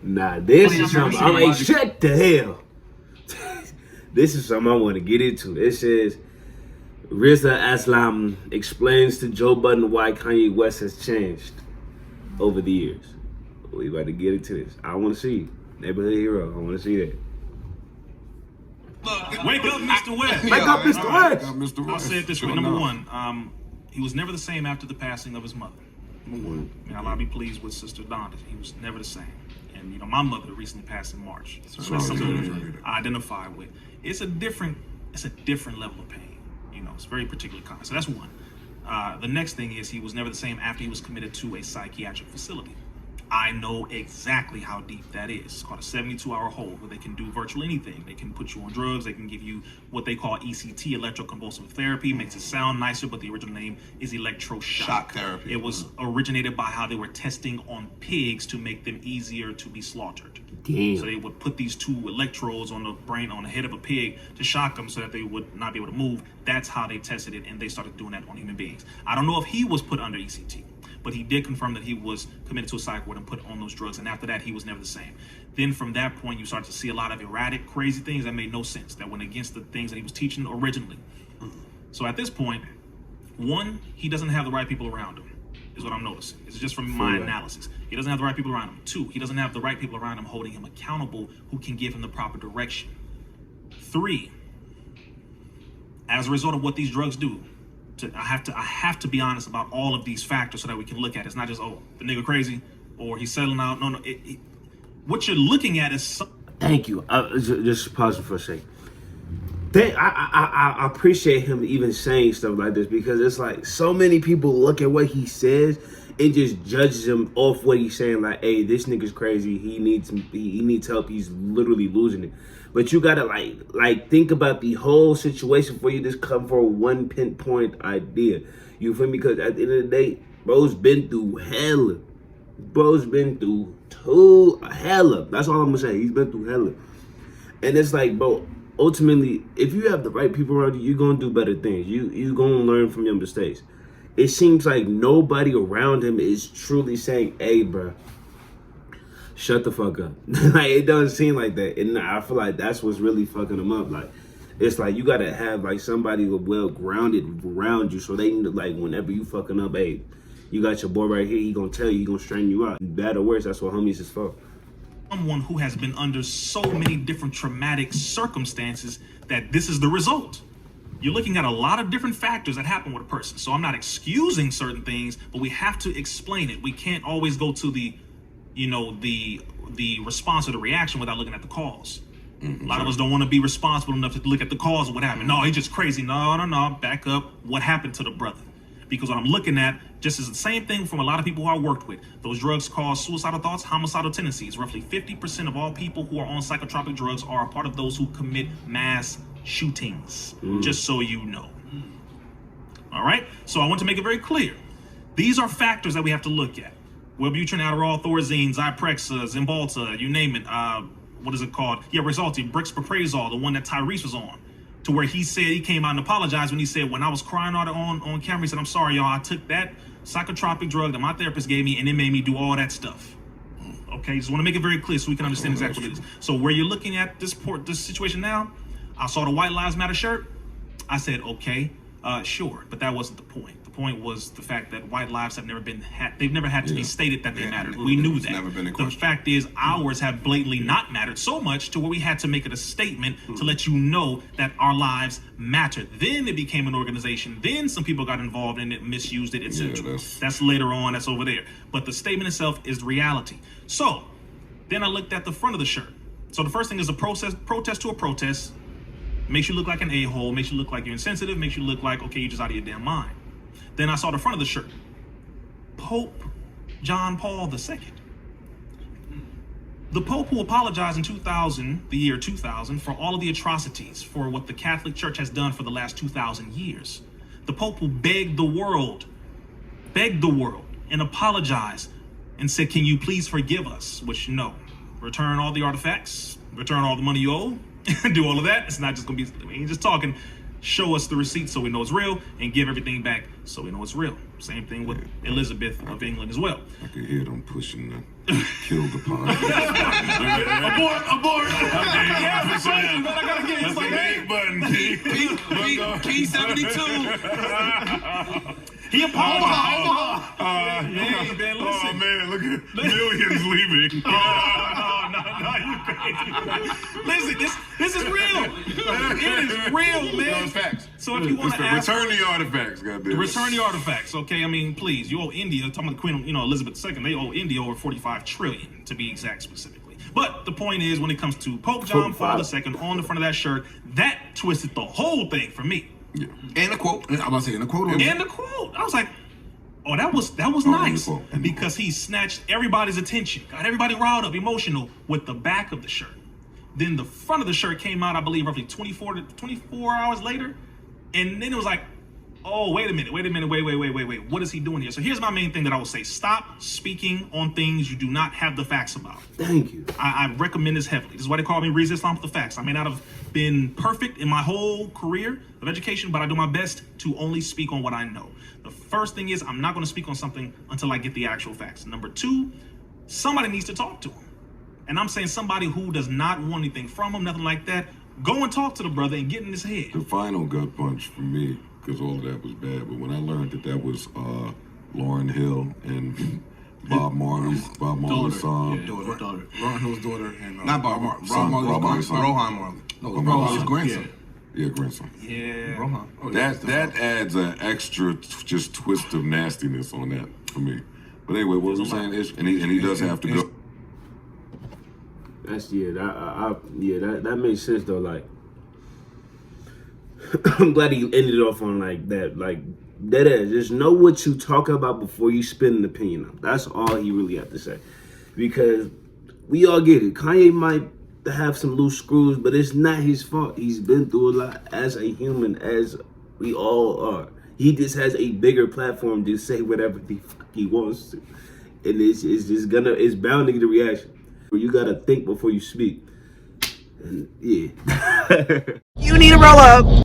Nah, this is something. I'm like, shut the hell. This is something I want to get into. It says, Rizza Aslam explains to Joe Budden why Kanye West has changed over the years. We about to get into this. I want to see Neighborhood Hero. I want to see that. Wake up, Mr. West. Wake up, Mr. West. I'll say it this way. Number one, he was never the same after the passing of his mother. Number one. I mean, I'll be pleased with Sister Donda. He was never the same. And, you know, my mother recently passed in March. So that's something I identify with. It's a different level of pain. You know, it's very particular kind. So that's one. The next thing is he was never the same after he was committed to a psychiatric facility. I know exactly how deep that is. It's called a 72-hour hold where they can do virtually anything. They can put you on drugs. They can give you what they call ECT, electroconvulsive therapy. Makes it sound nicer, but the original name is electroshock therapy. It was originated by how they were testing on pigs to make them easier to be slaughtered. Damn. So they would put these two electrodes on the brain, on the head of a pig to shock them so that they would not be able to move. That's how they tested it, and they started doing that on human beings. I don't know if he was put under ECT, but he did confirm that he was committed to a psych ward and put on those drugs, and after that, he was never the same. Then from that point, you start to see a lot of erratic, crazy things that made no sense, that went against the things that he was teaching originally. So at this point, one, he doesn't have the right people around him, is what I'm noticing. It's just from my analysis. He doesn't have the right people around him. Two, he doesn't have the right people around him holding him accountable who can give him the proper direction. Three, as a result of what these drugs do, I have to be honest about all of these factors so that we can look at it. It's not just, oh, the nigga crazy or he's settling out. No. What you're looking at is... Thank you. Just pause for a second. I appreciate him even saying stuff like this because it's like so many people look at what he says and just judges him off what he's saying. Like, hey, this nigga's crazy. He needs help. He's literally losing it. But you gotta like think about the whole situation before you just come for one pinpoint idea. You feel me? Because at the end of the day, bro's been through hella. Bro's been through hella. That's all I'm gonna say. He's been through hella. And it's like, bro, ultimately, if you have the right people around you, you're gonna do better things. You gonna learn from your mistakes. It seems like nobody around him is truly saying, hey, bro, shut the fuck up. Like, it doesn't seem like that. And I feel like that's what's really fucking him up. Like, it's like you gotta have like somebody well grounded around you so they like whenever you fucking up, hey, you got your boy right here, he gonna tell you, he gonna straighten you out. Bad or worse, that's what homies is for. Someone who has been under so many different traumatic circumstances that this is the result. You're looking at a lot of different factors that happen with a person. So I'm not excusing certain things, but we have to explain it. We can't always go to the response or the reaction without looking at the cause. A lot of us don't want to be responsible enough to look at the cause of what happened. No, he's just crazy. No. Back up. What happened to the brother? Because what I'm looking at just is the same thing from a lot of people who I worked with. Those drugs cause suicidal thoughts, homicidal tendencies. Roughly 50% of all people who are on psychotropic drugs are a part of those who commit mass shootings, just so you know. All right? So I want to make it very clear. These are factors that we have to look at. Wellbutrin, Adderall, Thorazine, Zyprexa, Zymbalta, you name it. What is it called? Yeah, Rexulti, Brixpiprazole, the one that Tyrese was on. To where he said, he came out and apologized when he said, when I was crying out on camera, he said, I'm sorry, y'all, I took that psychotropic drug that my therapist gave me and it made me do all that stuff. Okay, just want to make it very clear so we can understand exactly what it is. So where you're looking at this situation now, I saw the White Lives Matter shirt. I said, okay, sure, but that wasn't the point. The point was the fact that white lives have never they've never had to be stated that they mattered. We knew that. Never been in question. The fact is, ours have blatantly not mattered so much to where we had to make it a statement to let you know that our lives mattered. Then it became an organization. Then some people got involved in it, misused it, etc. That's later on. That's over there. But the statement itself is reality. So then I looked at the front of the shirt. So the first thing is a protest to a protest. Makes you look like an a-hole, makes you look like you're insensitive, makes you look like, okay, you're just out of your damn mind. Then I saw the front of the shirt. Pope John Paul II. The Pope who apologized in the year 2000, for all of the atrocities, for what the Catholic Church has done for the last 2,000 years. The Pope who begged the world and apologized and said, can you please forgive us? Which, no. Return all the artifacts, return all the money you owe, do all of that. It's not just gonna be, he's just talking, show us the receipts so we know it's real, and give everything back so we know it's real. Same thing with Elizabeth of England as well. I could hear them pushing the kill the podcast. Abort. Yeah, that's crazy, man. I gotta get it. It's That's like, the hey, big button. Key 72. he apologized. Hey, man, listen. Oh man, look at millions leaving. No, you crazy. Listen, this is real. It is real, man. Those facts. So if you want to ask, Return the artifacts, goddamn. return the artifacts, okay? I mean, please, you owe India, talking about the Queen, Elizabeth II, they owe India over 45 trillion, to be exact specifically. But the point is, when it comes to Pope John Paul II on the front of that shirt, that twisted the whole thing for me. Yeah. And a quote. I'm about to say, and a quote. And the quote, I was like, oh, that was nice, because he snatched everybody's attention, got everybody riled up, emotional with the back of the shirt. Then the front of the shirt came out, I believe, roughly 24 hours later, and then it was like, oh, wait a minute, wait. What is he doing here? So here's my main thing that I will say: stop speaking on things you do not have the facts about. Thank you. I recommend this heavily. This is why they call me Reason Islam with the facts. I may not have been perfect in my whole career of education, but I do my best to only speak on what I know. The first thing is, I'm not going to speak on something until I get the actual facts. Number two, somebody needs to talk to him. And I'm saying somebody who does not want anything from him, nothing like that. Go and talk to the brother and get in his head. The final gut punch for me, because all of that was bad, but when I learned that was Lauryn Hill and Bob Marley's son. Daughter. Ron Hill's daughter. And, Not Bob Marley. Rohan Marley. No, Rohan's grandson. Yeah, grandson. Yeah. Rohan. Oh, That adds an extra just twist of nastiness on that for me. But anyway, what was I saying is, and he does have to go. That's that makes sense though. Like, I'm glad he ended off on like that. Like, that is, just know what you talk about before you spin an opinion on. That's all he really had to say, because we all get it. Kanye might have some loose screws, but it's not his fault. He's been through a lot as a human, as we all are. He just has a bigger platform to say whatever the fuck he wants to, and it's bound to get a reaction. You gotta think before you speak. And yeah. You need to roll up.